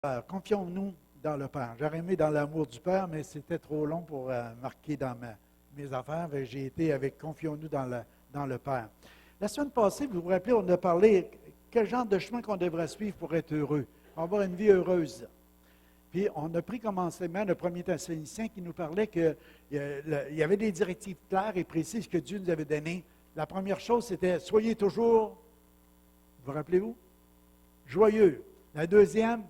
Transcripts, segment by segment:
Père. Confions-nous dans le Père. J'aurais aimé dans l'amour du Père, mais c'était trop long pour marquer dans mes affaires. J'ai été avec confions-nous dans le Père. La semaine passée, vous vous rappelez, on a parlé quel genre de chemin qu'on devrait suivre pour être heureux, pour avoir une vie heureuse. Puis on a pris comme enseignement le premier Thessaloniciens qui nous parlait qu'il y avait des directives claires et précises que Dieu nous avait données. La première chose, c'était soyez toujours, vous rappelez-vous, joyeux. La deuxième,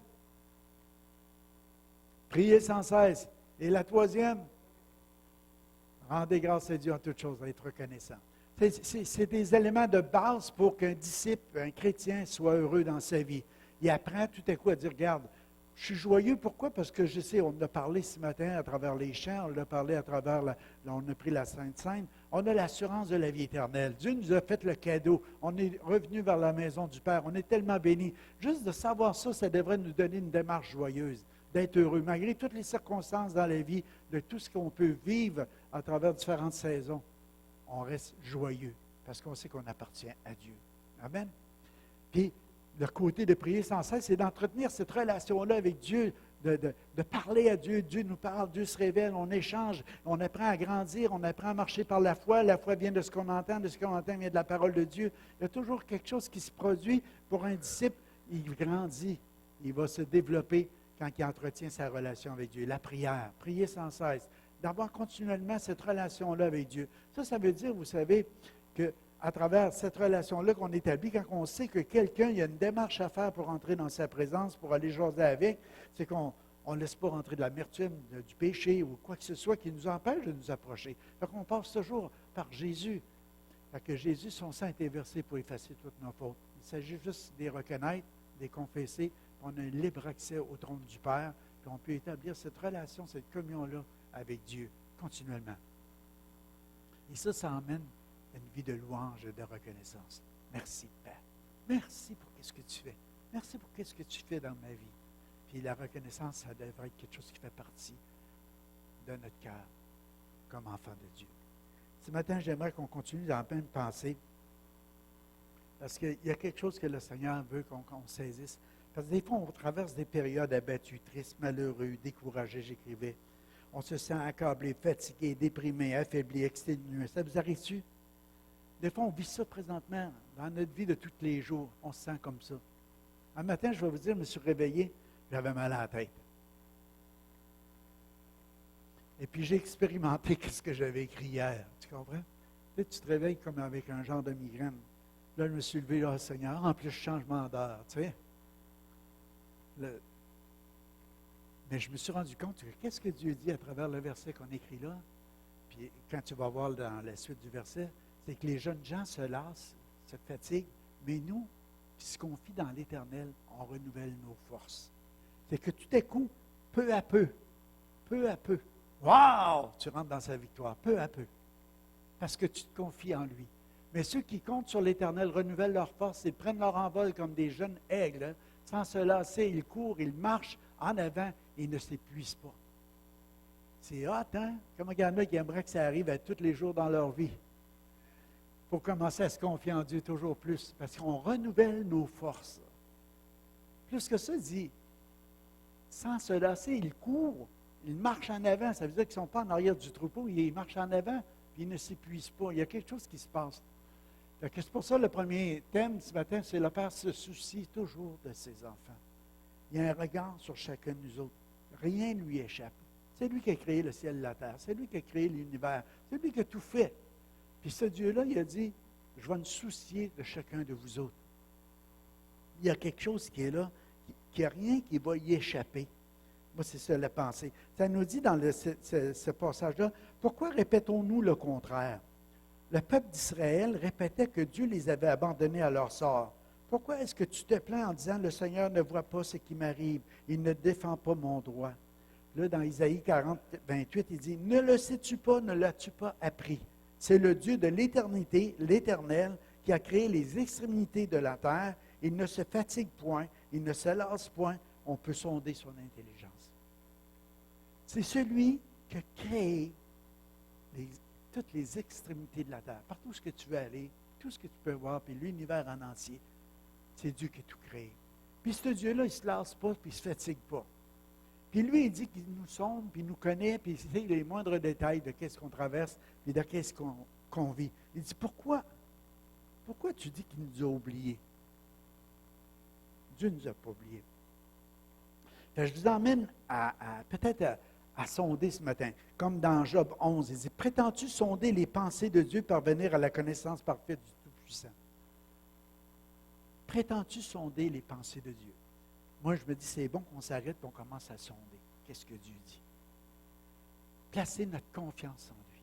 priez sans cesse. Et la troisième, rendez grâce à Dieu en toutes choses, être reconnaissant. C'est des éléments de base pour qu'un disciple, un chrétien, soit heureux dans sa vie. Il apprend tout à coup à dire, regarde, je suis joyeux, pourquoi? Parce que je sais, on en a parlé ce matin à travers les chants, on l'a parlé à travers, on a pris la Sainte Seine, on a l'assurance de la vie éternelle. Dieu nous a fait le cadeau, on est revenu vers la maison du Père, on est tellement bénis. Juste de savoir ça, ça devrait nous donner une démarche joyeuse, d'être heureux, malgré toutes les circonstances dans la vie, de tout ce qu'on peut vivre à travers différentes saisons. On reste joyeux, parce qu'on sait qu'on appartient à Dieu. Amen. Puis, le côté de prier sans cesse, c'est d'entretenir cette relation-là avec Dieu, de parler à Dieu. Dieu nous parle, Dieu se révèle, on échange, on apprend à grandir, on apprend à marcher par la foi. La foi vient de ce qu'on entend vient de la parole de Dieu. Il y a toujours quelque chose qui se produit pour un disciple. Il grandit, il va se développer quand il entretient sa relation avec Dieu. La prière, prier sans cesse, d'avoir continuellement cette relation-là avec Dieu. Ça veut dire, vous savez, que à travers cette relation-là qu'on établit, quand on sait que quelqu'un, il y a une démarche à faire pour entrer dans sa présence, pour aller jaser avec, c'est qu'on ne laisse pas rentrer de l'amertume, du péché ou quoi que ce soit qui nous empêche de nous approcher. Fait qu'on passe toujours par Jésus. Fait que Jésus, son sang a été versé pour effacer toutes nos fautes. Il s'agit juste de les reconnaître, de les confesser. On a un libre accès au trône du Père, puis on peut établir cette relation, cette communion-là avec Dieu continuellement. Et ça emmène une vie de louange et de reconnaissance. Merci, Père. Merci pour ce que tu fais. Merci pour ce que tu fais dans ma vie. Puis la reconnaissance, ça devrait être quelque chose qui fait partie de notre cœur comme enfant de Dieu. Ce matin, j'aimerais qu'on continue dans la même pensée parce qu'il y a quelque chose que le Seigneur veut qu'on saisisse. Parce que des fois, on traverse des périodes abattues, tristes, malheureux, découragés, j'écrivais. On se sent accablé, fatigué, déprimé, affaibli, exténué. Ça vous arrive-tu? Des fois, on vit ça présentement dans notre vie de tous les jours. On se sent comme ça. Un matin, je vais vous dire, je me suis réveillé, j'avais mal à la tête. Et puis, j'ai expérimenté ce que j'avais écrit hier. Tu comprends? Tu te réveilles comme avec un genre de migraine. Là, je me suis levé, là, Seigneur, en plus, changement d'heure, tu sais. Mais je me suis rendu compte que qu'est-ce que Dieu dit à travers le verset qu'on écrit là? Puis, quand tu vas voir dans la suite du verset, c'est que les jeunes gens se lassent, se fatiguent, mais nous, qui se confient dans l'Éternel, on renouvelle nos forces. C'est que tout à coup, peu à peu, wow! Tu rentres dans sa victoire, peu à peu, parce que tu te confies en lui. Mais ceux qui comptent sur l'Éternel renouvellent leurs forces et prennent leur envol comme des jeunes aigles, hein, sans se lasser, ils courent, ils marchent en avant et ils ne s'épuisent pas. C'est hot, hein? Comment il y en a qui aimeraient que ça arrive à tous les jours dans leur vie? Pour commencer à se confier en Dieu toujours plus, parce qu'on renouvelle nos forces. Plus que ça, dit, sans se lasser, ils courent, ils marchent en avant. Ça veut dire qu'ils ne sont pas en arrière du troupeau, ils marchent en avant, puis ils ne s'épuisent pas. Il y a quelque chose qui se passe. C'est pour ça le premier thème ce matin, c'est le Père se soucie toujours de ses enfants. Il y a un regard sur chacun de nous autres. Rien ne lui échappe. C'est lui qui a créé le ciel et la terre. C'est lui qui a créé l'univers. C'est lui qui a tout fait. Puis ce Dieu-là, il a dit, je vais me soucier de chacun de vous autres. Il y a quelque chose qui est là, qui n'y a rien qui va y échapper. Moi, c'est ça la pensée. Ça nous dit dans ce passage-là, pourquoi répétons-nous le contraire? Le peuple d'Israël répétait que Dieu les avait abandonnés à leur sort. Pourquoi est-ce que tu te plains en disant, le Seigneur ne voit pas ce qui m'arrive, il ne défend pas mon droit? Là, dans Isaïe 40, 28, il dit, ne le sais-tu pas, ne l'as-tu pas appris? C'est le Dieu de l'éternité, l'Éternel, qui a créé les extrémités de la terre. Il ne se fatigue point, il ne se lasse point. On peut sonder son intelligence. C'est celui qui a créé toutes les extrémités de la terre. Partout où tu veux aller, tout ce que tu peux voir, puis l'univers en entier, c'est Dieu qui a tout créé. Puis ce Dieu-là, il ne se lasse pas, puis il ne se fatigue pas. Puis lui, il dit qu'il nous sonde, puis il nous connaît, puis il sait les moindres détails de qu'est-ce qu'on traverse, puis de qu'est-ce qu'on vit. Il dit, pourquoi tu dis qu'il nous a oubliés? Dieu ne nous a pas oubliés. Je vous emmène peut-être à sonder ce matin, comme dans Job 11. Il dit, prétends-tu sonder les pensées de Dieu, parvenir à la connaissance parfaite du Tout-Puissant? Prétends-tu sonder les pensées de Dieu? Moi, je me dis, c'est bon qu'on s'arrête et qu'on commence à sonder. Qu'est-ce que Dieu dit? Placer notre confiance en lui.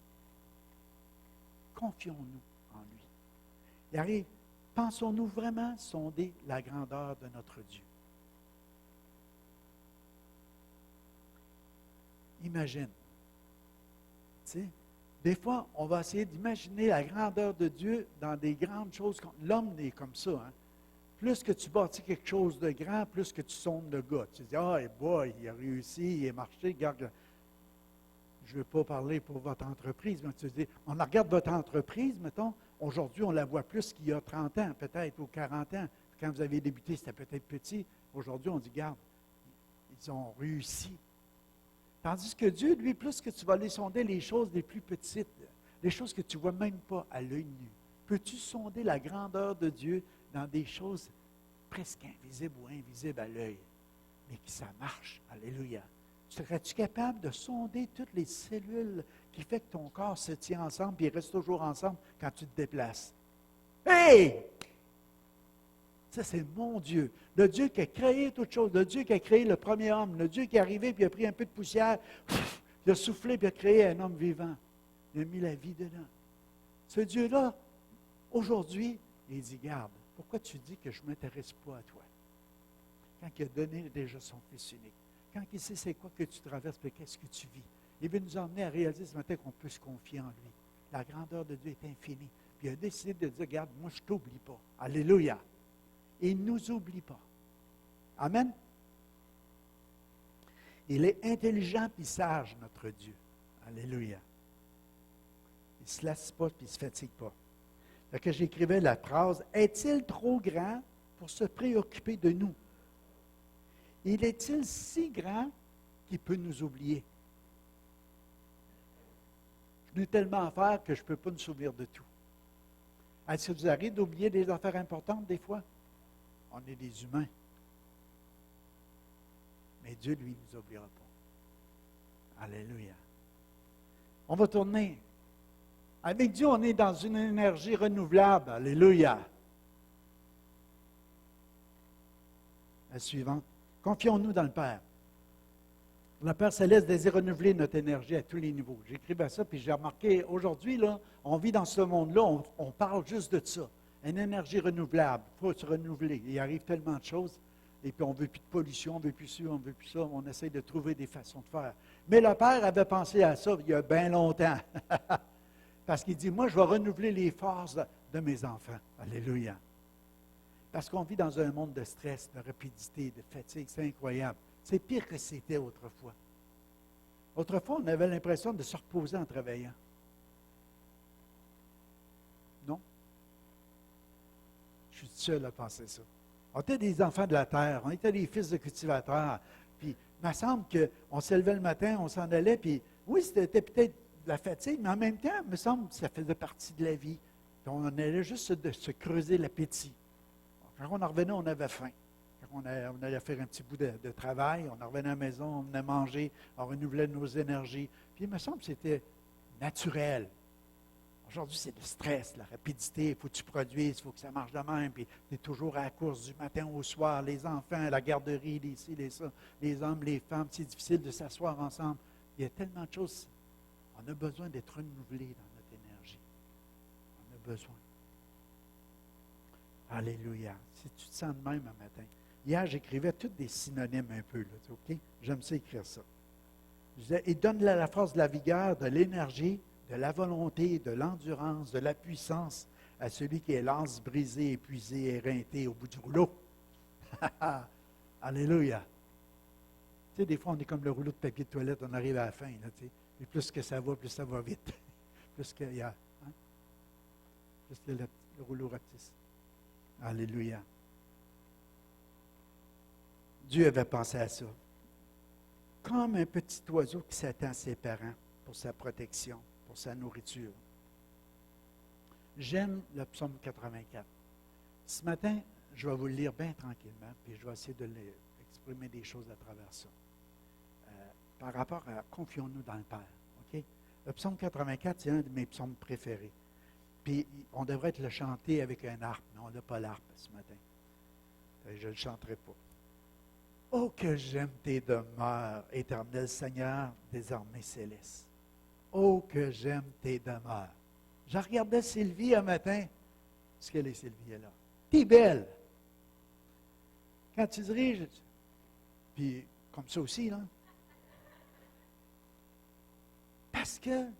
Confions-nous en lui. Il arrive, pensons-nous vraiment sonder la grandeur de notre Dieu? Imagine. Tu sais, des fois, on va essayer d'imaginer la grandeur de Dieu dans des grandes choses. L'homme est comme ça. Hein? Plus que tu bâtis quelque chose de grand, plus que tu sondes le gars. Tu dis, ah, boy, il a réussi, il a marché, regarde. Je ne veux pas parler pour votre entreprise, mais tu dis, on regarde votre entreprise, mettons, aujourd'hui, on la voit plus qu'il y a 30 ans, peut-être, ou 40 ans. Quand vous avez débuté, c'était peut-être petit. Aujourd'hui, on dit, regarde, ils ont réussi. Tandis que Dieu, lui, plus que tu vas aller sonder les choses les plus petites, les choses que tu ne vois même pas à l'œil nu, peux-tu sonder la grandeur de Dieu dans des choses presque invisibles ou invisibles à l'œil, mais que ça marche? Alléluia. Serais-tu capable de sonder toutes les cellules qui font que ton corps se tient ensemble et reste toujours ensemble quand tu te déplaces? Hey! Ça, c'est mon Dieu. Le Dieu qui a créé toute chose. Le Dieu qui a créé le premier homme. Le Dieu qui est arrivé puis a pris un peu de poussière, il a soufflé puis a créé un homme vivant. Il a mis la vie dedans. Ce Dieu-là, aujourd'hui, il dit, garde, pourquoi tu dis que je ne m'intéresse pas à toi? Quand il a donné déjà son Fils unique. Quand il sait c'est quoi que tu traverses et qu'est-ce que tu vis. Il veut nous emmener à réaliser ce matin qu'on peut se confier en lui. La grandeur de Dieu est infinie. Puis il a décidé de dire, regarde, moi je ne t'oublie pas. Alléluia. Et il ne nous oublie pas. Amen. Il est intelligent et sage, notre Dieu. Alléluia. Il ne se lasse pas et il ne se fatigue pas. Fait que j'écrivais la phrase, est-il trop grand pour se préoccuper de nous? Il est-il si grand qu'il peut nous oublier? Je n'ai tellement à faire que je ne peux pas me souvenir de tout. Est-ce que vous arrivez d'oublier des affaires importantes des fois? On est des humains. Mais Dieu, lui, ne nous oubliera pas. Alléluia. On va tourner. Avec Dieu, on est dans une énergie renouvelable. Alléluia. La suivante. Confions-nous dans le Père. Le Père Céleste désire renouveler notre énergie à tous les niveaux. J'écrivais ça, puis j'ai remarqué, aujourd'hui, là, on vit dans ce monde-là, on parle juste de ça. Une énergie renouvelable. Il faut se renouveler. Il arrive tellement de choses, et puis on ne veut plus de pollution, on ne veut plus ça, on ne veut plus ça. On essaie de trouver des façons de faire. Mais le Père avait pensé à ça il y a bien longtemps. Parce qu'il dit, moi, je vais renouveler les forces de mes enfants. Alléluia. Parce qu'on vit dans un monde de stress, de rapidité, de fatigue. C'est incroyable. C'est pire que c'était autrefois. Autrefois, on avait l'impression de se reposer en travaillant. Non? Je suis seul à penser ça. On était des enfants de la terre, on était des fils de cultivateurs. Puis, il me semble qu'on se levait le matin, on s'en allait, puis oui, c'était peut-être de la fatigue, mais en même temps, il me semble que ça faisait partie de la vie. Puis on allait juste se creuser l'appétit. Quand on en revenait, on avait faim. Quand on allait faire un petit bout de travail, on en revenait à la maison, on venait manger, on renouvelait nos énergies. Puis il me semble que c'était naturel. Aujourd'hui, c'est le stress, la rapidité, il faut que tu produises, il faut que ça marche de même, puis tu es toujours à la course du matin au soir, les enfants, la garderie, les ci, les ça, les hommes, les femmes, c'est difficile de s'asseoir ensemble. Il y a tellement de choses. On a besoin d'être renouvelé dans notre énergie. On a besoin. Alléluia. Si tu te sens de même un matin. Hier, j'écrivais tous des synonymes un peu, là, OK? J'aime ça écrire ça. Je disais, il donne la force, de la vigueur, de l'énergie, de la volonté, de l'endurance, de la puissance à celui qui est las, brisé, épuisé, éreinté au bout du rouleau. Alléluia. Tu sais, des fois, on est comme le rouleau de papier de toilette, on arrive à la fin, là, tu sais. Et plus que ça va, plus ça va vite. Plus qu'il y a, hein? Plus que le rouleau rapetisse. Alléluia. Dieu avait pensé à ça. Comme un petit oiseau qui s'attend à ses parents pour sa protection, pour sa nourriture. J'aime le psaume 84. Ce matin, je vais vous le lire bien tranquillement, puis je vais essayer de exprimer des choses à travers ça. Par rapport à confions-nous dans le Père. OK? Le psaume 84, c'est un de mes psaumes préférés. Puis, on devrait le chanter avec un harpe, mais on n'a pas l'harpe ce matin. Je ne le chanterai pas. Oh, que j'aime tes demeures, éternel Seigneur des armées célestes. Oh, que j'aime tes demeures. Je regardais Sylvie un matin. Est-ce qu'elle est Sylvie, elle là? T'es belle. Quand tu diriges, puis comme ça aussi, là. Parce qu'elle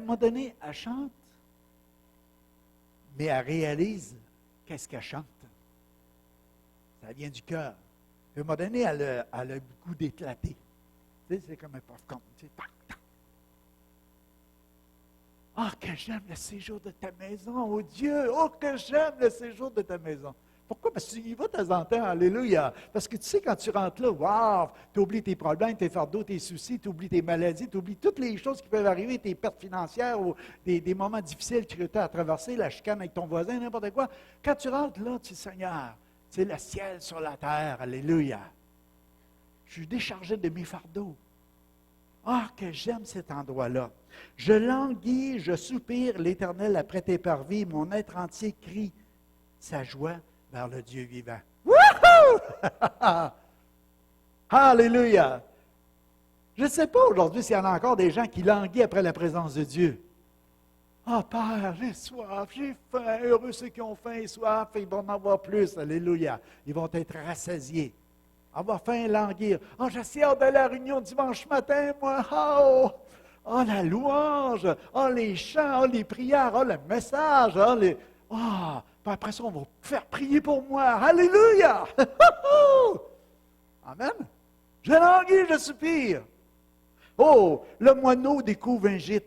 m'a donné, elle chante, mais elle réalise qu'est-ce qu'elle chante. Ça vient du cœur. À un moment donné, elle a le goût d'éclater. Tu sais, c'est comme un popcorn. Tu sais, tac, tac. Ah, que j'aime le séjour de ta maison, oh Dieu! Oh, que j'aime le séjour de ta maison. Pourquoi? Parce que tu y vas de temps en temps, alléluia. Parce que tu sais, quand tu rentres là, wow, tu oublies tes problèmes, tes fardeaux, tes soucis, tu oublies tes maladies, tu oublies toutes les choses qui peuvent arriver, tes pertes financières ou des moments difficiles que tu as à traverser, la chicane avec ton voisin, n'importe quoi. Quand tu rentres là, tu dis, Seigneur, c'est le ciel sur la terre, alléluia. Je suis déchargé de mes fardeaux. Ah, que j'aime cet endroit-là. Je languis, je soupire l'Éternel après tes parvis. Mon être entier crie sa joie vers le Dieu vivant. Wouhou! Alléluia! Je ne sais pas aujourd'hui s'il y en a encore des gens qui languissent après la présence de Dieu. Ah, Père, j'ai soif, j'ai faim. Heureux ceux qui ont faim et soif, ils vont en avoir plus. Alléluia! Ils vont être rassasiés. Avoir faim et languir. Ah, j'ai si hâte d'aller à la réunion dimanche matin, moi. Oh! Ah, la louange! Ah, les chants! Ah, les prières! Ah, le message! Ah, les... Ah! Puis après ça, on va faire prier pour moi. Alléluia! Amen! Je languis, je soupire. Oh! Le moineau découvre un gîte.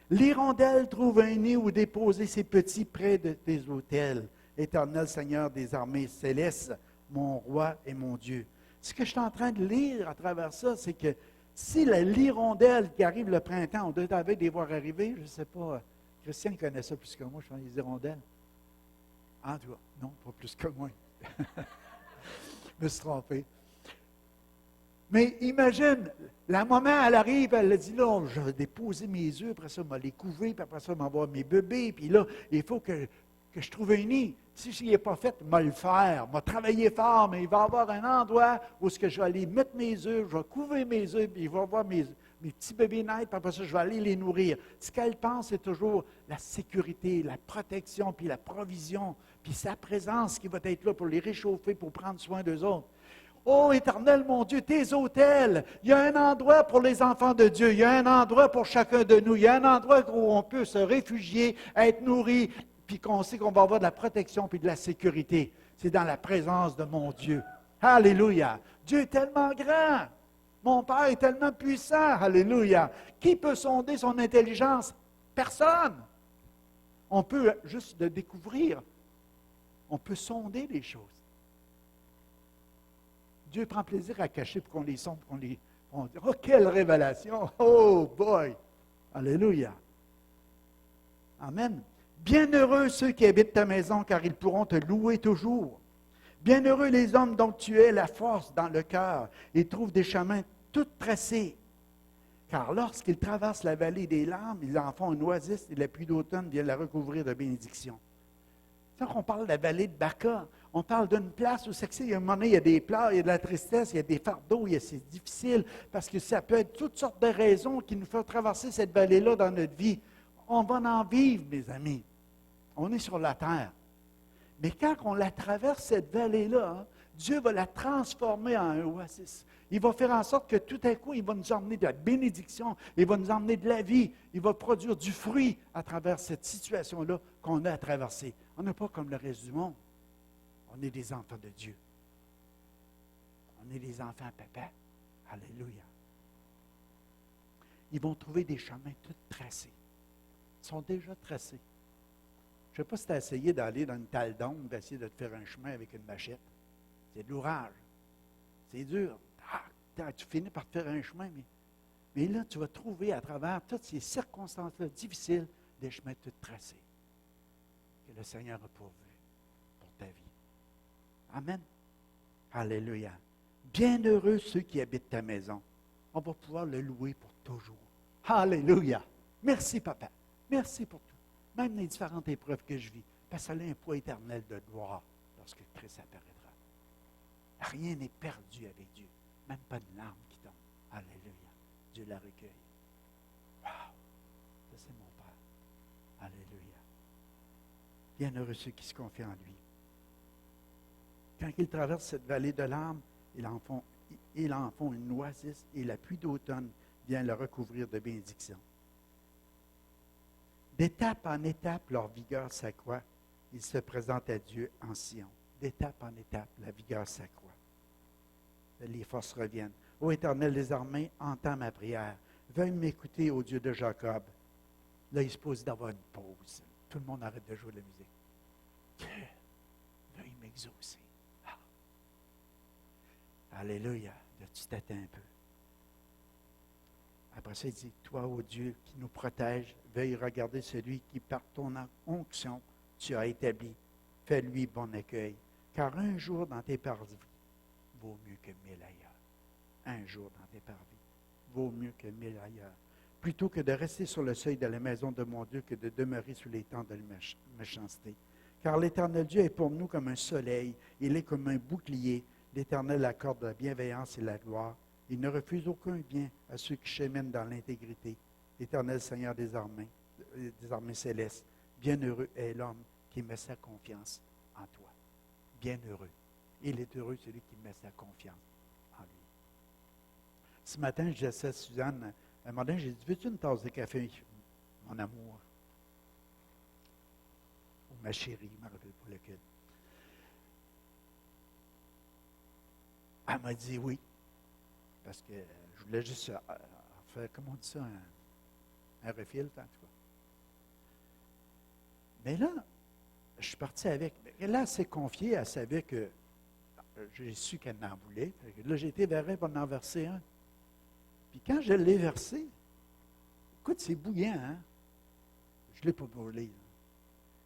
L'hirondelle trouve un nid où déposer ses petits près de tes autels. Éternel Seigneur des armées célestes, mon roi et mon Dieu. Ce que je suis en train de lire à travers ça, c'est que si l'hirondelle qui arrive le printemps, on devait les voir arriver, je ne sais pas, Christian connaît ça plus que moi, je pense les hirondelles. En tout cas, non, pas plus que moi. Je me suis trompé. Mais imagine, la maman, elle arrive, elle a dit, là, je vais déposer mes œufs, après ça, je vais les couver, puis après ça, je vais avoir mes bébés, puis là, il faut que je trouve un nid. Si je n'est pas fait, je vais le faire. Je vais travailler fort, mais il va y avoir un endroit où je vais aller mettre mes œufs, je vais couvrir mes œufs, puis il va y avoir mes petits bébés naître, puis après ça, je vais aller les nourrir. Ce qu'elle pense, c'est toujours la sécurité, la protection, puis la provision, puis sa présence qui va être là pour les réchauffer, pour prendre soin d'eux autres. Oh, Éternel, mon Dieu, tes autels, il y a un endroit pour les enfants de Dieu, il y a un endroit pour chacun de nous, il y a un endroit où on peut se réfugier, être nourri, puis qu'on sait qu'on va avoir de la protection puis de la sécurité. C'est dans la présence de mon Dieu. Alléluia. Dieu est tellement grand. Mon Père est tellement puissant. Alléluia. Qui peut sonder son intelligence? Personne. On peut juste le découvrir. On peut sonder les choses. Dieu prend plaisir à cacher pour qu'on les sonde, on dit, oh, quelle révélation! Oh, boy! Alléluia! Amen. Bienheureux ceux qui habitent ta maison, car ils pourront te louer toujours. Bienheureux les hommes dont tu es la force dans le cœur et trouvent des chemins tout tracés. Car lorsqu'ils traversent la vallée des larmes, ils en font une oasis et la pluie d'automne vient la recouvrir de bénédictions. Quand on parle de la vallée de Baca, on parle d'une place où il y a un moment donné, il y a des pleurs, il y a de la tristesse, il y a des fardeaux, c'est difficile, parce que ça peut être toutes sortes de raisons qui nous font traverser cette vallée-là dans notre vie. On va en vivre, mes amis. On est sur la terre. Mais quand on la traverse, cette vallée-là, Dieu va la transformer en un oasis. Il va faire en sorte que tout à coup, il va nous emmener de la bénédiction, il va nous emmener de la vie, il va produire du fruit à travers cette situation-là qu'on a à traverser. On n'est pas comme le reste du monde. On est des enfants de Dieu. On est des enfants papa. Alléluia. Ils vont trouver des chemins tout tracés. Ils sont déjà tracés. Je ne sais pas si tu as essayé d'aller dans une talle d'ombre, d'essayer de te faire un chemin avec une machette. C'est de l'ouvrage. c'est dur. Tu finis par te faire un chemin, mais là, tu vas trouver à travers toutes ces circonstances-là difficiles des chemins tout tracés que le Seigneur a pourvu pour ta vie. Amen. Alléluia. Bienheureux ceux qui habitent ta maison. On va pouvoir le louer pour toujours. Alléluia. Merci, Papa. Merci pour tout. Même les différentes épreuves que je vis, parce que ça a un poids éternel de gloire lorsque Christ apparaîtra. Rien n'est perdu avec Dieu. Même pas de larmes qui tombent. Alléluia. Dieu la recueille. Wow! Ça, c'est mon Père. Alléluia. Bienheureux ceux qui se confient en lui. Quand ils traversent cette vallée de larmes, ils en font une oasis et la pluie d'automne vient le recouvrir de bénédictions. D'étape en étape, leur vigueur s'accroît. Ils se présentent à Dieu en Sion. D'étape en étape, la vigueur s'accroît. Les forces reviennent. Ô Éternel des armées, entends ma prière. Veuille m'écouter, ô Dieu de Jacob. Là, il se pose d'avoir une pause. Tout le monde arrête de jouer de la musique. Dieu, veuille m'exaucer. Ah. Alléluia. Là, tu t'attends un peu. Après ça, il dit, toi, ô Dieu, qui nous protège, veuille regarder celui qui, par ton onction, tu as établi. Fais-lui bon accueil. Car un jour dans tes parvis vaut mieux que 1000 ailleurs. Un jour dans tes parvis vaut mieux que 1000 ailleurs. Plutôt que de rester sur le seuil de la maison de mon Dieu que de demeurer sous les tentes de la méchanceté. Car l'Éternel Dieu est pour nous comme un soleil. Il est comme un bouclier. L'Éternel accorde la bienveillance et la gloire. Il ne refuse aucun bien à ceux qui cheminent dans l'intégrité. L'Éternel Seigneur des armées célestes. Bienheureux est l'homme qui met sa confiance en toi. Bienheureux. Il est heureux celui qui met sa confiance en lui. Ce matin, je disais à Suzanne, un moment donné, j'ai dit, veux-tu une tasse de café, mon amour? Ou ma chérie, je ne me rappelle pas lequel. Elle m'a dit oui. Parce que je voulais juste faire, comment on dit ça, un refill, en tout cas. Mais là, je suis parti avec. Là, elle s'est confiée, elle savait que j'ai su qu'elle en voulait. Là, j'ai été vers elle pour en verser un. Puis quand je l'ai versé, écoute, c'est bouillant, hein? Je ne l'ai pas brûlé.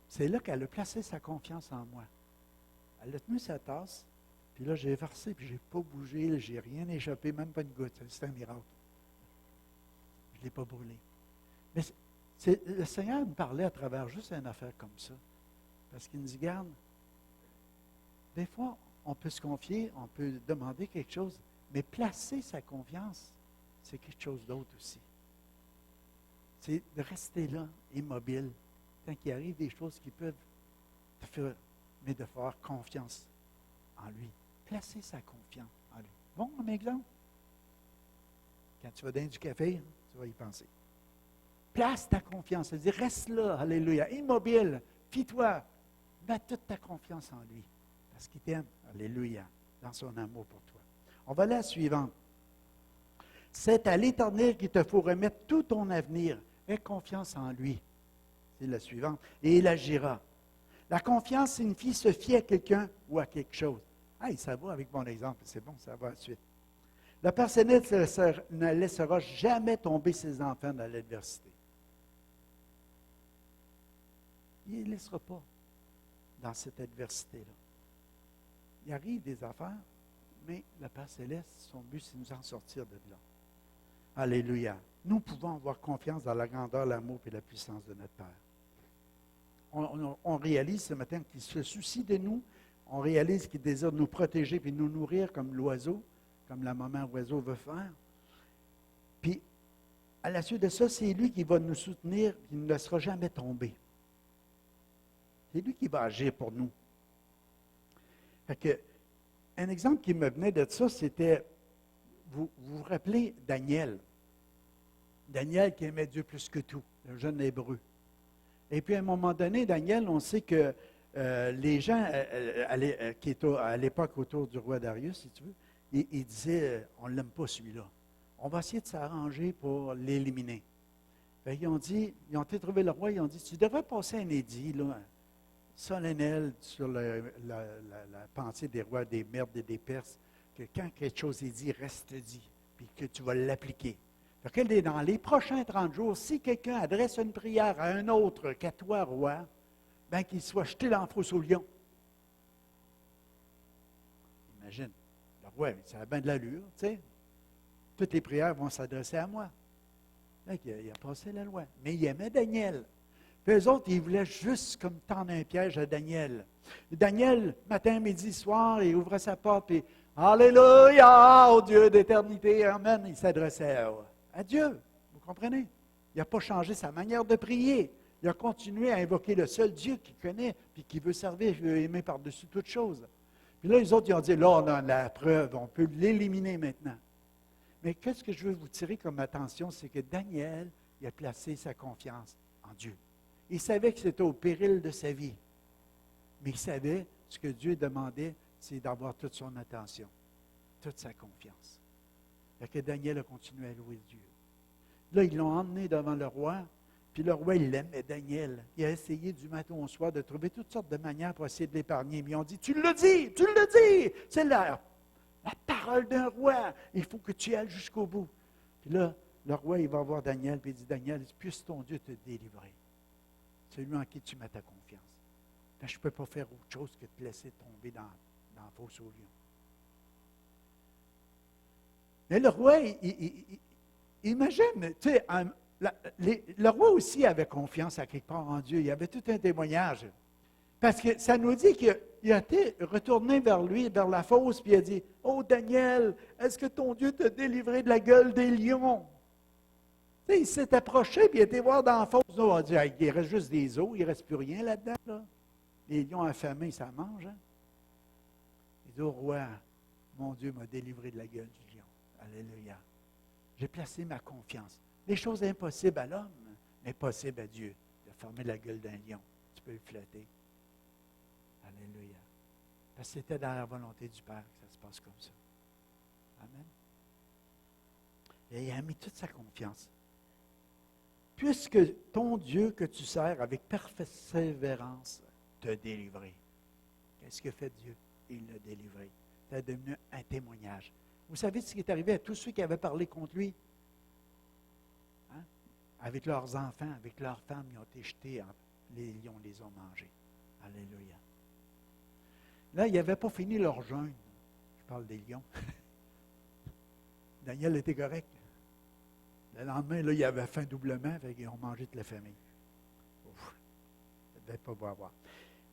C'est là qu'elle a placé sa confiance en moi. Elle a tenu sa tasse, puis là, j'ai versé, puis je n'ai pas bougé, je n'ai rien échappé, même pas une goutte. C'est un miracle. Je ne l'ai pas brûlé. Mais le Seigneur me parlait à travers juste une affaire comme ça. Parce qu'il nous dit, garde, des fois, on peut se confier, on peut demander quelque chose, mais placer sa confiance, c'est quelque chose d'autre aussi. C'est de rester là, immobile, tant qu'il arrive des choses qui peuvent te faire, mais de faire confiance en lui. Placer sa confiance en lui. Bon, un exemple. Quand tu vas donner du café, tu vas y penser. Place ta confiance. C'est-à-dire, reste là, alléluia, immobile, fie-toi. Mets toute ta confiance en lui. Parce qu'il t'aime, alléluia, dans son amour pour toi. On va à la suivante. C'est à l'Éternel qu'il te faut remettre tout ton avenir. Aie confiance en lui. C'est la suivante. Et il agira. La confiance signifie se fier à quelqu'un ou à quelque chose. Ah, ça va avec mon exemple. C'est bon, ça va ensuite. Le Père Céleste ne laissera jamais tomber ses enfants dans l'adversité. Il ne les laissera pas dans cette adversité-là. Il arrive des affaires, mais le Père Céleste, son but, c'est de nous en sortir de là. Alléluia. Nous pouvons avoir confiance dans la grandeur, l'amour et la puissance de notre Père. On réalise ce matin qu'il se soucie de nous. On réalise qu'il désire nous protéger et nous nourrir comme l'oiseau, comme la maman oiseau veut faire. Puis, à la suite de ça, c'est lui qui va nous soutenir et il ne nous laissera jamais tomber. C'est lui qui va agir pour nous. Fait que, un exemple qui me venait de ça, c'était, vous vous rappelez Daniel. Daniel qui aimait Dieu plus que tout, le jeune hébreu. Et puis, à un moment donné, Daniel, on sait que les gens qui étaient à l'époque autour du roi Darius, si tu veux, ils disaient, on ne l'aime pas celui-là. On va essayer de s'arranger pour l'éliminer. Ils ont été trouver le roi, ils ont dit, tu devrais passer un édit, là, solennel sur la pensée des rois, des Mèdes et des Perses, que quand quelque chose est dit, reste dit, puis que tu vas l'appliquer. Fait que dans les prochains 30 jours, si quelqu'un adresse une prière à un autre qu'à toi, roi, bien qu'il soit jeté dans la fosse au lion. Imagine, le roi, ça a bien de l'allure, tu sais. Toutes les prières vont s'adresser à moi. Il a passé la loi. Mais il aimait Daniel. Puis eux autres, ils voulaient juste comme tendre un piège à Daniel. Daniel, matin, midi, soir, il ouvrait sa porte et Alléluia, ô Dieu d'éternité, Amen. Il s'adressait à Dieu. Vous comprenez? Il n'a pas changé sa manière de prier. Il a continué à invoquer le seul Dieu qu'il connaît, puis qui veut servir, qui veut aimer par-dessus toute chose. Puis là, les autres, ils ont dit, là, on a la preuve, on peut l'éliminer maintenant. Mais qu'est-ce que je veux vous tirer comme attention, c'est que Daniel, il a placé sa confiance en Dieu. Il savait que c'était au péril de sa vie. Mais il savait ce que Dieu demandait, c'est d'avoir toute son attention, toute sa confiance. Fait que Daniel a continué à louer Dieu. Là, ils l'ont emmené devant le roi, puis le roi, il aimait Daniel. Il a essayé du matin au soir de trouver toutes sortes de manières pour essayer de l'épargner. Mais ils ont dit, tu le dis, c'est la parole d'un roi. Il faut que tu ailles jusqu'au bout. Puis là, le roi, il va voir Daniel, puis il dit, Daniel, puisse ton Dieu te délivrer. Celui en qui tu mets ta confiance. Ben, je ne peux pas faire autre chose que de te laisser tomber dans la fosse au lion. Mais le roi, imagine, tu sais, le roi aussi avait confiance à quelque part en Dieu. Il y avait tout un témoignage. Parce que ça nous dit qu'il a été retourné vers lui, vers la fosse, puis il a dit, « Oh Daniel, est-ce que ton Dieu t'a délivré de la gueule des lions? » Tu sais, il s'est approché, puis il a été voir dans la fosse. Là, on a dit, « Il reste juste des os, il ne reste plus rien là-dedans. Là. Les lions affamés, ça mange. Hein? » Il dit, « Oh roi, mon Dieu m'a délivré de la gueule du lion. Alléluia. J'ai placé ma confiance. Les choses impossibles à l'homme, mais possibles à Dieu. De fermer la gueule d'un lion. Tu peux le flatter. Alléluia. Parce que c'était dans la volonté du Père que ça se passe comme ça. Amen. Et il a mis toute sa confiance. Puisque ton Dieu que tu sers avec persévérance t'a délivré. Qu'est-ce que fait Dieu? Il l'a délivré. C'est devenu un témoignage. Vous savez ce qui est arrivé à tous ceux qui avaient parlé contre lui? Hein? Avec leurs enfants, avec leurs femmes, ils ont été jetés, les lions les ont mangés. Alléluia. Là, ils n'avaient pas fini leur jeûne. Je parle des lions. Daniel était correct. Le lendemain, là, il avait faim doublement, ils ont mangé toute la famille. Ouf, ça ne devait pas voir.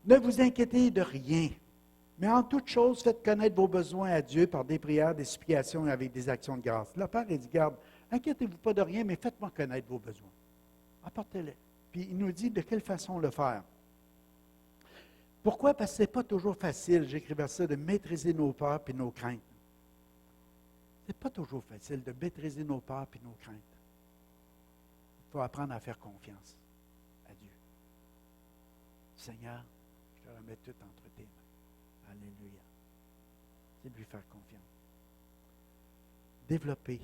Ne vous inquiétez de rien, mais en toute chose, faites connaître vos besoins à Dieu par des prières, des supplications et avec des actions de grâce. Le Père, il dit, garde, inquiétez-vous pas de rien, mais faites-moi connaître vos besoins. Apportez-les. Puis il nous dit de quelle façon le faire. Pourquoi? Parce que ce n'est pas toujours facile, j'écrivais ça, de maîtriser nos peurs et nos craintes. Ce n'est pas toujours facile de maîtriser nos peurs et nos craintes. Il faut apprendre à faire confiance à Dieu. Seigneur, je te remets tout entre tes mains. Alléluia. C'est de lui faire confiance. Développer.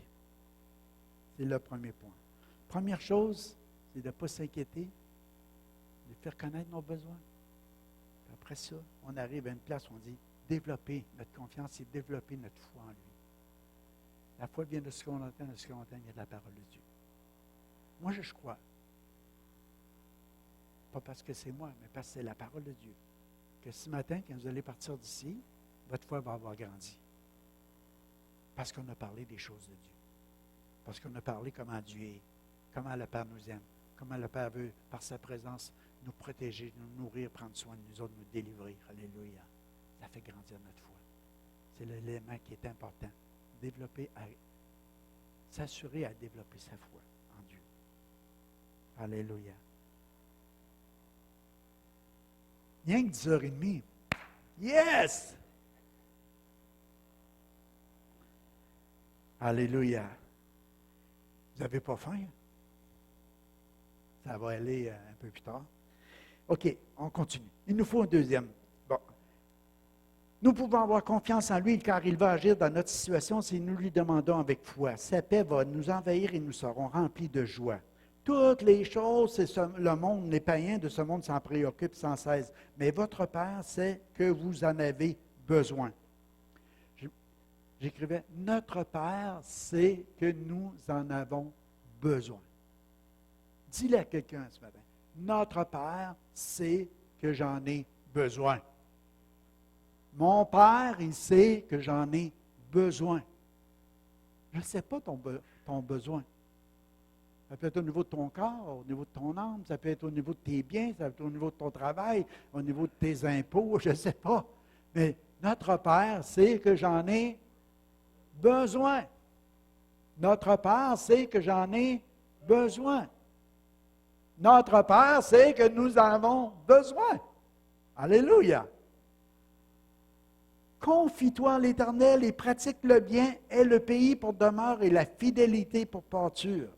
C'est le premier point. Première chose, c'est de ne pas s'inquiéter, de faire connaître nos besoins. Puis après ça, on arrive à une place où on dit développer notre confiance, c'est développer notre foi en lui. La foi vient de ce qu'on entend, de ce qu'on entend, il y a de la parole de Dieu. Moi, je crois. Pas parce que c'est moi, mais parce que c'est la parole de Dieu. Que ce matin, quand vous allez partir d'ici, votre foi va avoir grandi. Parce qu'on a parlé des choses de Dieu. Parce qu'on a parlé comment Dieu est, comment le Père nous aime, comment le Père veut, par sa présence, nous protéger, nous nourrir, prendre soin de nous autres, nous délivrer. Alléluia. Ça fait grandir notre foi. C'est l'élément qui est important. S'assurer à développer sa foi en Dieu. Alléluia. Rien que 10h30. Yes! Alléluia. Vous n'avez pas faim? Ça va aller un peu plus tard. OK, on continue. Il nous faut un deuxième. Bon. Nous pouvons avoir confiance en lui car il va agir dans notre situation si nous lui demandons avec foi. Sa paix va nous envahir et nous serons remplis de joie. Toutes les choses, le monde, les païens de ce monde s'en préoccupent sans cesse. Mais votre Père sait que vous en avez besoin. j'écrivais, notre Père sait que nous en avons besoin. Dis-le à quelqu'un ce matin. Notre Père sait que j'en ai besoin. Mon Père, il sait que j'en ai besoin. Je ne sais pas ton besoin. Ça peut être au niveau de ton corps, au niveau de ton âme, ça peut être au niveau de tes biens, ça peut être au niveau de ton travail, au niveau de tes impôts, je ne sais pas. Mais notre Père sait que j'en ai besoin. Notre Père sait que j'en ai besoin. Notre Père sait que nous en avons besoin. Alléluia. Confie-toi en l'Éternel et pratique le bien, aie le pays pour demeure et la fidélité pour pâture.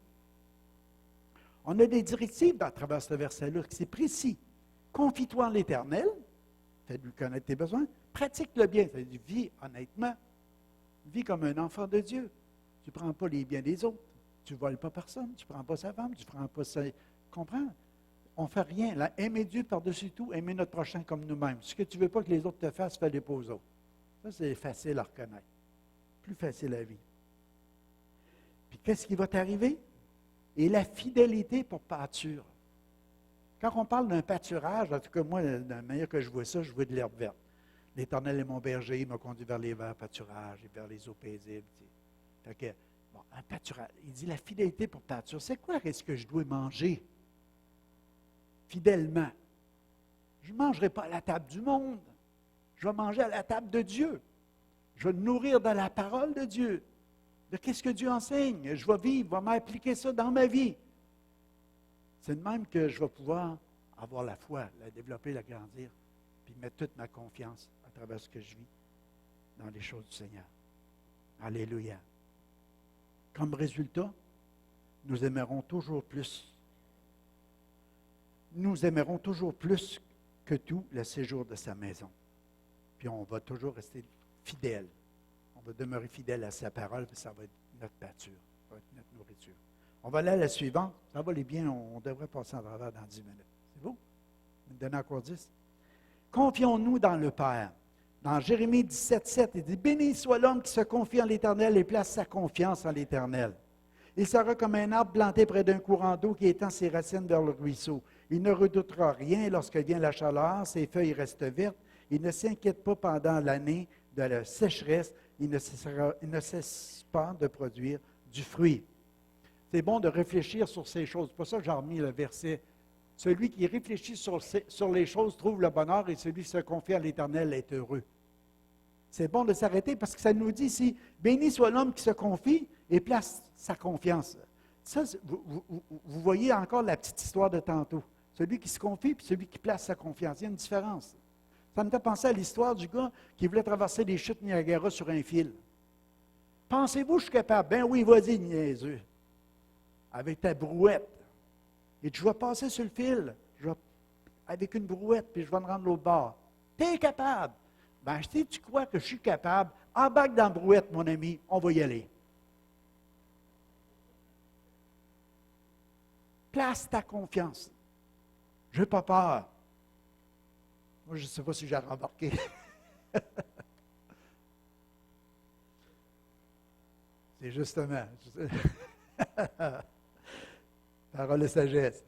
On a des directives à travers ce verset-là, c'est précis. Confie-toi en l'Éternel, fais-lui connaître tes besoins, pratique le bien, c'est-à-dire vis honnêtement, vis comme un enfant de Dieu. Tu ne prends pas les biens des autres, tu ne voles pas personne, tu ne prends pas sa femme, tu ne prends pas sa... Comprends? On ne fait rien. Là, aimer Dieu par-dessus tout, aimer notre prochain comme nous-mêmes. Ce que tu ne veux pas que les autres te fassent, fais-les pas aux autres. Ça, c'est facile à reconnaître. Plus facile à vivre. Puis qu'est-ce qui va t'arriver? Et la fidélité pour pâture. Quand on parle d'un pâturage, en tout cas, moi, de la manière que je vois ça, je vois de l'herbe verte. L'Éternel est mon berger, il m'a conduit vers les verts pâturages et vers les eaux paisibles. Fait que, bon, un pâturage. Il dit la fidélité pour pâture. C'est quoi est-ce que je dois manger? Fidèlement. Je ne mangerai pas à la table du monde. Je vais manger à la table de Dieu. Je vais me nourrir de la parole de Dieu. De qu'est-ce que Dieu enseigne. Je vais vivre, je vais m'appliquer ça dans ma vie. C'est de même que je vais pouvoir avoir la foi, la développer, la grandir, puis mettre toute ma confiance à travers ce que je vis dans les choses du Seigneur. Alléluia. Comme résultat, nous aimerons toujours plus. Nous aimerons toujours plus que tout le séjour de sa maison. Puis on va toujours rester fidèle. On va demeurer fidèle à sa parole, puis ça va être notre pâture, ça va être notre nourriture. On va aller à la suivante. Ça va les bien, on devrait passer en travers dans 10 minutes. C'est beau? Vous me donnez encore 10? Confions-nous dans le Père. Dans Jérémie 17,7, il dit « Béni soit l'homme qui se confie en l'Éternel et place sa confiance en l'Éternel. Il sera comme un arbre planté près d'un courant d'eau qui étend ses racines vers le ruisseau. Il ne redoutera rien lorsque vient la chaleur, ses feuilles restent vertes. Il ne s'inquiète pas pendant l'année de la sécheresse. Il ne cesse pas de produire du fruit. » C'est bon de réfléchir sur ces choses. C'est pour ça que j'ai remis le verset. Celui qui réfléchit sur les choses trouve le bonheur et celui qui se confie à l'Éternel est heureux. C'est bon de s'arrêter parce que ça nous dit ici, béni soit l'homme qui se confie et place sa confiance. Ça, vous voyez encore la petite histoire de tantôt. Celui qui se confie et celui qui place sa confiance. Il y a une différence. Ça me fait penser à l'histoire du gars qui voulait traverser les chutes Niagara sur un fil. Pensez-vous que je suis capable? Ben oui, vas-y, niaiseux. Avec ta brouette. Et je vais passer sur le fil avec une brouette, puis je vais me rendre l'autre bord. Tu es capable. Ben, si tu crois que je suis capable, embarque dans la brouette, mon ami, on va y aller. Place ta confiance. Je n'ai pas peur. Moi, je ne sais pas si j'ai rembarqué. C'est justement. Parole de sagesse.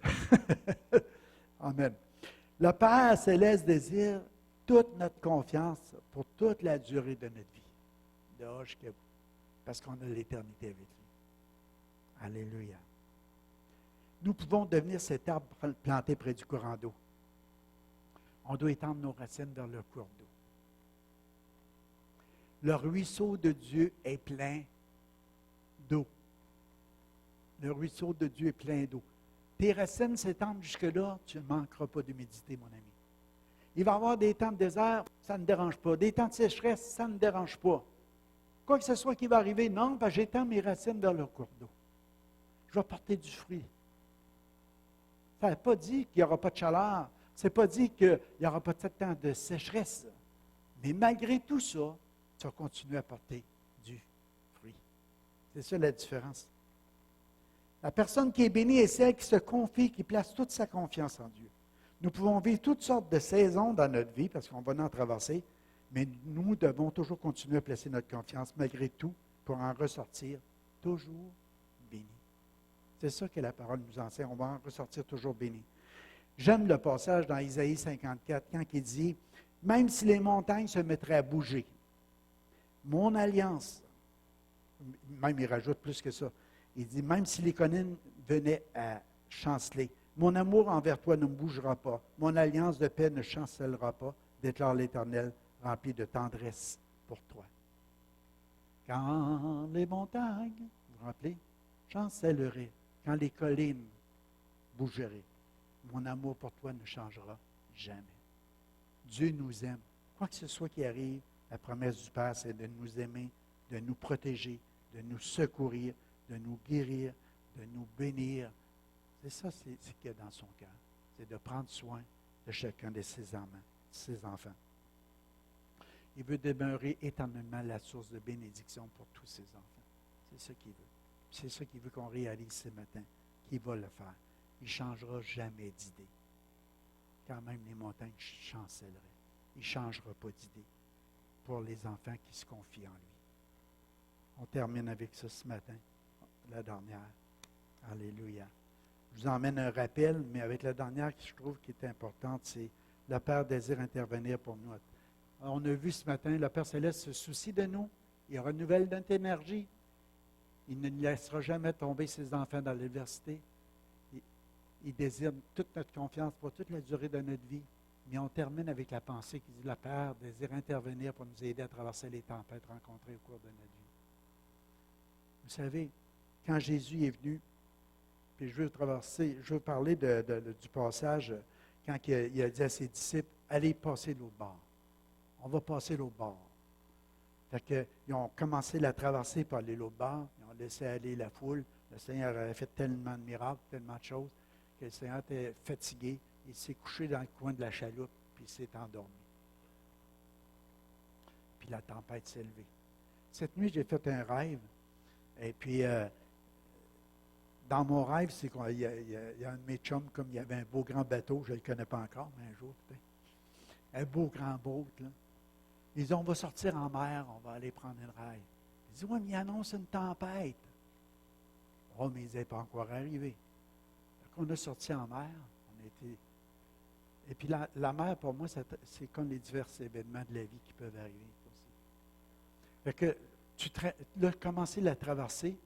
Amen. Le Père céleste désire toute notre confiance pour toute la durée de notre vie. De A jusqu'à bout. Parce qu'on a l'éternité avec lui. Alléluia. Nous pouvons devenir cet arbre planté près du courant d'eau. On doit étendre nos racines vers le cours d'eau. Le ruisseau de Dieu est plein d'eau. Le ruisseau de Dieu est plein d'eau. Tes racines s'étendent jusque-là, tu ne manqueras pas d'humidité, mon ami. Il va y avoir des temps de désert, ça ne dérange pas. Des temps de sécheresse, ça ne dérange pas. Quoi que ce soit qui va arriver, non, parce que j'étends mes racines vers le cours d'eau. Je vais porter du fruit. Ça n'a pas dit qu'il n'y aura pas de chaleur. Ça n'a pas dit qu'il n'y aura pas de temps de sécheresse. Mais malgré tout ça, tu vas continuer à porter du fruit. C'est ça la différence. La personne qui est bénie est celle qui se confie, qui place toute sa confiance en Dieu. Nous pouvons vivre toutes sortes de saisons dans notre vie, parce qu'on va en traverser, Mais nous devons toujours continuer à placer notre confiance, malgré tout, pour en ressortir toujours béni. C'est ça que la parole nous enseigne. On va en ressortir toujours béni. J'aime le passage dans Isaïe 54, quand il dit « Même si les montagnes se mettraient à bouger, mon alliance, même il rajoute plus que ça, il dit « Même si les collines venaient à chanceler, mon amour envers toi ne bougera pas, mon alliance de paix ne chancellera pas, déclare l'Éternel, rempli de tendresse pour toi. » Quand les montagnes, vous vous rappelez, chancelleraient, quand les collines bougeraient, mon amour pour toi ne changera jamais. Dieu nous aime. Quoi que ce soit qui arrive, la promesse du Père, c'est de nous aimer, de nous protéger, de nous secourir, de nous guérir, de nous bénir. C'est ça, c'est ce qu'il y a dans son cœur. C'est de prendre soin de chacun de ses enfants. Il veut demeurer éternellement la source de bénédiction pour tous ses enfants. C'est ça qu'il veut. C'est ça qu'il veut qu'on réalise ce matin, qu'il va le faire. Il ne changera jamais d'idée. Quand même les montagnes chancelleraient. Il ne changera pas d'idée pour les enfants qui se confient en lui. On termine avec ça ce matin, la dernière. Alléluia. Je vous emmène un rappel, mais avec la dernière que je trouve qui est importante, c'est le Père désire intervenir pour nous. On a vu ce matin, le Père Céleste se soucie de nous. Il renouvelle notre énergie. Il ne laissera jamais tomber ses enfants dans l'adversité. Il désire toute notre confiance pour toute la durée de notre vie. Mais on termine avec la pensée qui dit le Père désire intervenir pour nous aider à traverser les tempêtes rencontrées au cours de notre vie. Vous savez, quand Jésus est venu, puis je veux parler du passage quand il a dit à ses disciples, allez passer de l'autre bord. On va passer de l'autre bord. Fait que, ils ont commencé la traversée par aller de l'autre bord. Ils ont laissé aller la foule. Le Seigneur avait fait tellement de miracles, tellement de choses, que le Seigneur était fatigué. Il s'est couché dans le coin de la chaloupe, puis il s'est endormi. Puis la tempête s'est levée. Cette nuit, j'ai fait un rêve. Et puis, dans mon rêve, c'est qu'il y a un de mes chums, comme il y avait un beau grand bateau, je ne le connais pas encore, mais un jour, peut-être. Un beau grand boat, là. Ils disent, on va sortir en mer, on va aller prendre une rail. Ils disent, oui, mais il annonce une tempête. Oh, mais ils n'est pas encore arrivé. Donc, on a sorti en mer, on a été. Et puis la mer, pour moi, c'est comme les divers événements de la vie qui peuvent arriver aussi. Fait que tu as commencé la traversée.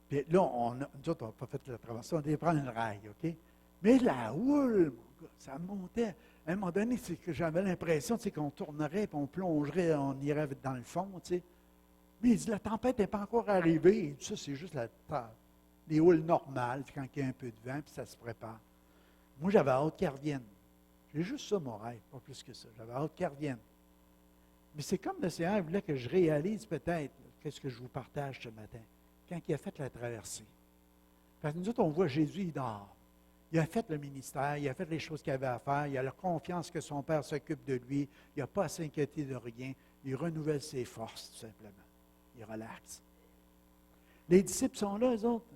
Puis là, nous autres, on n'a pas fait la traversée, on a dû prendre une rail, OK? Mais la houle, mon gars, ça montait. À un moment donné, c'est que j'avais l'impression qu'on tournerait, puis on plongerait, on irait dans le fond, tu sais. Mais il dit, la tempête n'est pas encore arrivée. Ça, c'est juste les houles normales, quand il y a un peu de vent, puis ça se prépare. Moi, j'avais hâte qu'elle revienne. J'ai juste ça, mon rêve, pas plus que ça. J'avais hâte qu'elle revienne. Mais c'est comme le Seigneur voulait que je réalise peut-être qu'est-ce que je vous partage ce matin, quand il a fait la traversée. Parce que nous autres, on voit Jésus, il dort. Il a fait le ministère, il a fait les choses qu'il avait à faire, il a la confiance que son Père s'occupe de lui, il n'a pas à s'inquiéter de rien, il renouvelle ses forces, tout simplement. Il relaxe. Les disciples sont là, eux autres,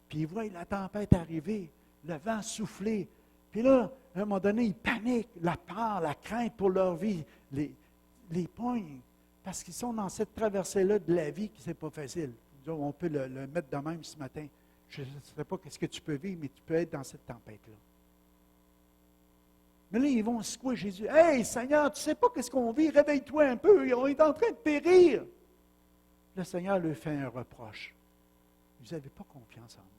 puis ils voient la tempête arriver, le vent souffler, puis là, à un moment donné, ils paniquent, la peur, la crainte pour leur vie, les poignent, parce qu'ils sont dans cette traversée-là de la vie qui n'est pas facile. On peut le mettre de même ce matin. Je ne sais pas ce que tu peux vivre, mais tu peux être dans cette tempête-là. Mais là, ils vont secouer Jésus. « Hey, Seigneur, tu ne sais pas qu'est-ce qu'on vit, réveille-toi un peu, on est en train de périr. » Le Seigneur leur fait un reproche. « Vous n'avez pas confiance en moi.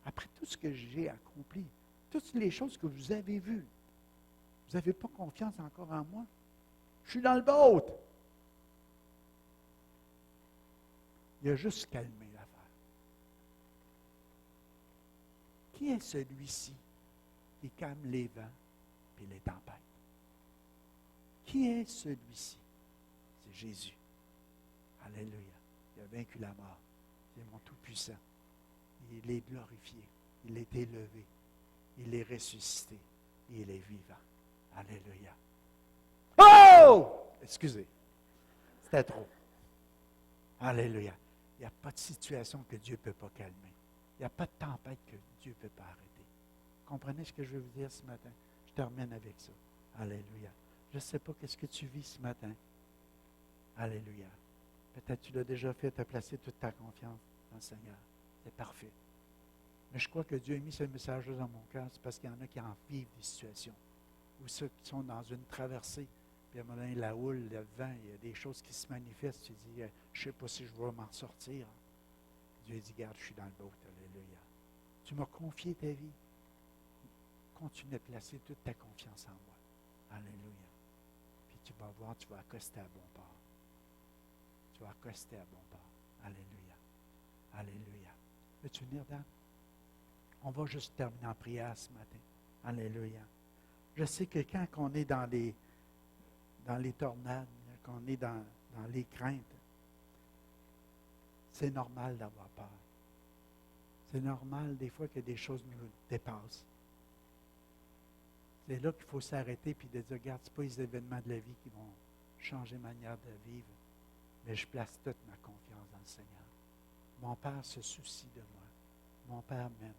Après tout ce que j'ai accompli, toutes les choses que vous avez vues, vous n'avez pas confiance encore en moi? Je suis dans le boat. » Il a juste calmé l'affaire. Qui est celui-ci qui calme les vents et les tempêtes? Qui est celui-ci? C'est Jésus. Alléluia. Il a vaincu la mort. C'est mon Tout-Puissant. Il est glorifié. Il est élevé. Il est ressuscité. Il est vivant. Alléluia. Oh! Excusez. C'était trop. Alléluia. Il n'y a pas de situation que Dieu ne peut pas calmer. Il n'y a pas de tempête que Dieu ne peut pas arrêter. Comprenez ce que je veux vous dire ce matin? Je termine avec ça. Alléluia. Je ne sais pas qu'est-ce que tu vis ce matin. Alléluia. Peut-être tu l'as déjà fait, tu as placé toute ta confiance dans le Seigneur. C'est parfait. Mais je crois que Dieu a mis ce message-là dans mon cœur, c'est parce qu'il y en a qui en vivent des situations. Ou ceux qui sont dans une traversée, puis à un moment donné, la houle, le vent, il y a des choses qui se manifestent. Tu dis, je ne sais pas si je vais m'en sortir. Dieu dit, garde, je suis dans le boat. Alléluia. Tu m'as confié ta vie. Continue à placer toute ta confiance en moi. Alléluia. Puis tu vas voir, tu vas accoster à bon port. Tu vas accoster à bon port. Alléluia. Alléluia. Veux-tu venir, Dan? On va juste terminer en prière ce matin. Alléluia. Je sais que quand on est dans les tornades, quand on est dans les craintes, c'est normal d'avoir peur. C'est normal des fois que des choses nous dépassent. C'est là qu'il faut s'arrêter et de dire, regarde, ce n'est pas les événements de la vie qui vont changer ma manière de vivre, mais je place toute ma confiance dans le Seigneur. Mon Père se soucie de moi. Mon Père m'aime.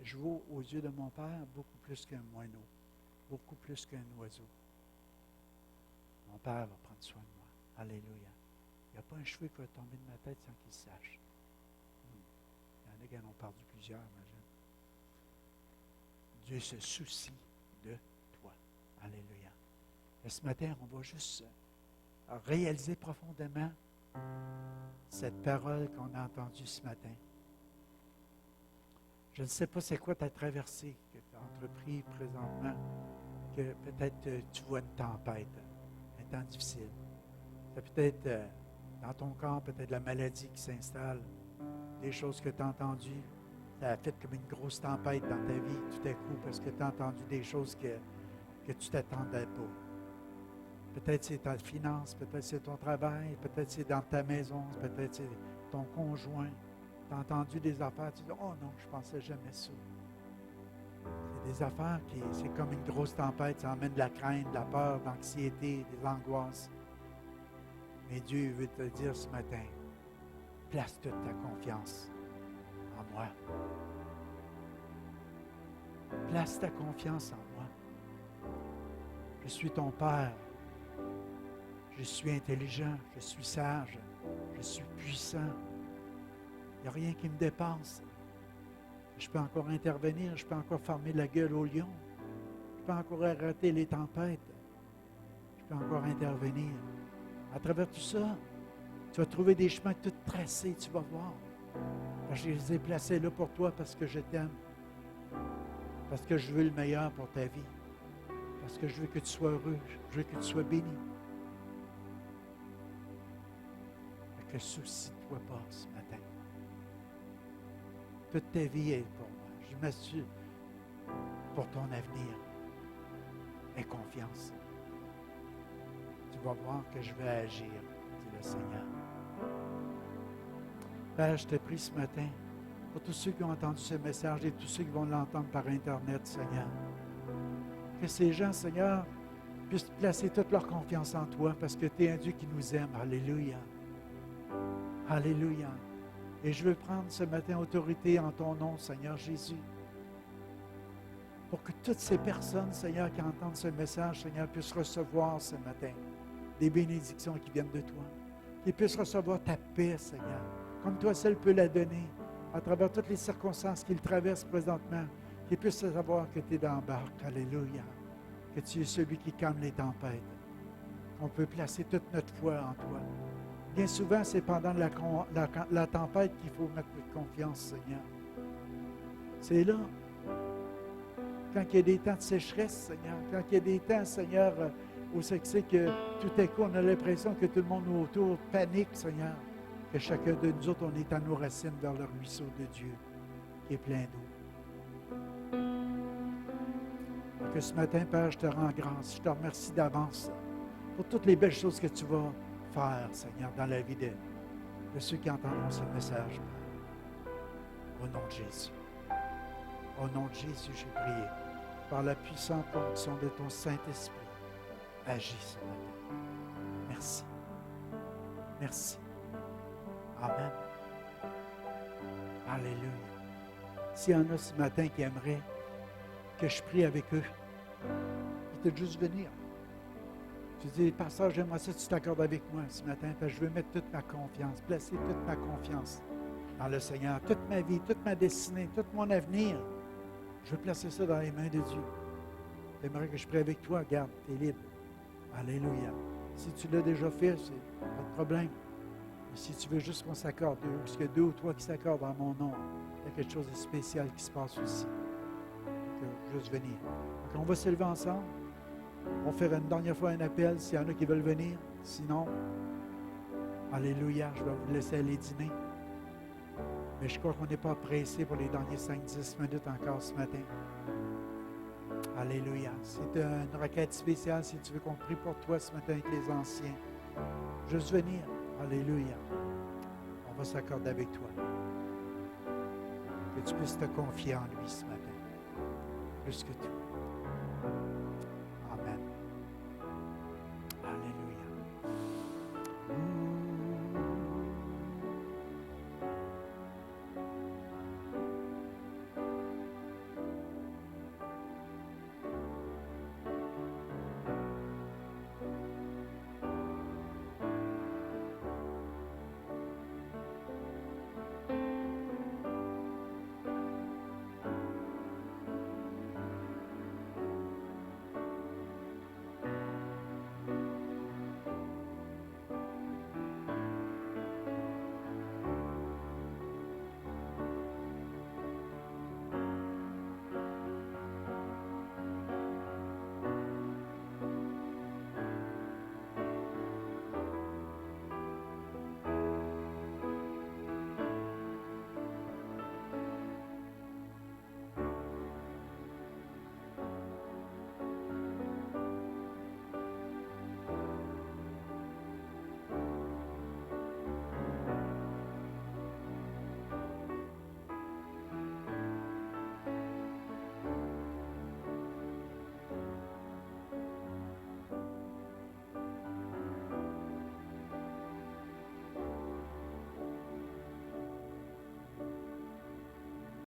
Je vaux aux yeux de mon Père beaucoup plus qu'un moineau, beaucoup plus qu'un oiseau. Mon Père va prendre soin de moi. Alléluia. Il n'y a pas un cheveu qui va tomber de ma tête sans qu'il sache. Il y en a qui en ont perdu plusieurs, imagine. Dieu se soucie de toi. Alléluia. Et ce matin, on va juste réaliser profondément cette parole qu'on a entendue ce matin. Je ne sais pas c'est quoi ta traversée que tu as entrepris présentement, que peut-être tu vois une tempête, un temps difficile. C'est peut-être dans ton corps, peut-être la maladie qui s'installe, des choses que tu as entendues. Ça a fait comme une grosse tempête dans ta vie tout à coup parce que tu as entendu des choses que tu ne t'attendais pas. Peut-être c'est ta finance, peut-être c'est ton travail, peut-être c'est dans ta maison, peut-être c'est ton conjoint. Tu as entendu des affaires, tu dis, oh non, je ne pensais jamais ça. C'est des affaires c'est comme une grosse tempête, ça emmène de la crainte, de la peur, de l'anxiété, des angoisses. Mais Dieu veut te dire ce matin, place toute ta confiance en moi. Place ta confiance en moi. Je suis ton Père. Je suis intelligent, je suis sage, je suis puissant. Il n'y a rien qui me dépasse. Je peux encore intervenir, je peux encore fermer la gueule au lion. Je peux encore arrêter les tempêtes. Je peux encore intervenir. À travers tout ça, tu vas trouver des chemins tout tracés, tu vas voir. Parce que je les ai placés là pour toi parce que je t'aime. Parce que je veux le meilleur pour ta vie. Parce que je veux que tu sois heureux, je veux que tu sois béni. Que soucie-toi pas ce matin. Toute ta vie est pour moi. Je m'assure pour ton avenir. Aie confiance. Tu vas voir que je vais agir, dit le Seigneur. Père, je te prie ce matin pour tous ceux qui ont entendu ce message et tous ceux qui vont l'entendre par Internet, Seigneur. Que ces gens, Seigneur, puissent placer toute leur confiance en toi parce que tu es un Dieu qui nous aime. Alléluia. Alléluia. Et je veux prendre ce matin autorité en ton nom, Seigneur Jésus, pour que toutes ces personnes, Seigneur, qui entendent ce message, Seigneur, puissent recevoir ce matin des bénédictions qui viennent de toi, qu'ils puissent recevoir ta paix, Seigneur, comme toi seul peux la donner, à travers toutes les circonstances qu'ils traversent présentement, qu'ils puissent savoir que tu es dans la barque. Alléluia. Que tu es celui qui calme les tempêtes. On peut placer toute notre foi en toi. Bien souvent, c'est pendant la tempête qu'il faut mettre notre confiance, Seigneur. C'est là. Quand il y a des temps de sécheresse, Seigneur, quand il y a des temps, Seigneur, où c'est que tout à coup, on a l'impression que tout le monde autour panique, Seigneur, que chacun de nous autres, on est à nos racines vers le ruisseau de Dieu, qui est plein d'eau. Que ce matin, Père, je te rends grâce, je te remercie d'avance pour toutes les belles choses que tu vas faire, Seigneur, dans la vie de ceux qui entendront ce message. Au nom de Jésus. Au nom de Jésus, j'ai prié. Par la puissante onction de ton Saint-Esprit, agis ce matin. Merci. Merci. Amen. Alléluia. S'il y en a ce matin qui aimeraient que je prie avec eux, peut-être juste venir. Tu dis, pasteur, j'aimerais ça que tu t'accordes avec moi ce matin, parce que je veux mettre toute ma confiance, placer toute ma confiance dans le Seigneur. Toute ma vie, toute ma destinée, tout mon avenir, je veux placer ça dans les mains de Dieu. J'aimerais que je prie avec toi. Regarde, tu es libre. Alléluia. Si tu l'as déjà fait, c'est pas de problème. Mais si tu veux juste qu'on s'accorde, parce qu'il y a 2 ou 3 qui s'accordent en mon nom, il y a quelque chose de spécial qui se passe aussi. Donc, juste venir. Donc, on va se lever ensemble. On va faire une dernière fois un appel s'il y en a qui veulent venir. Sinon, alléluia, je vais vous laisser aller dîner. Mais je crois qu'on n'est pas pressé pour les derniers 5-10 minutes encore ce matin. Alléluia. C'est une requête spéciale si tu veux qu'on prie pour toi ce matin avec les anciens. Juste venir. Alléluia. On va s'accorder avec toi. Que tu puisses te confier en lui ce matin. Plus que tout.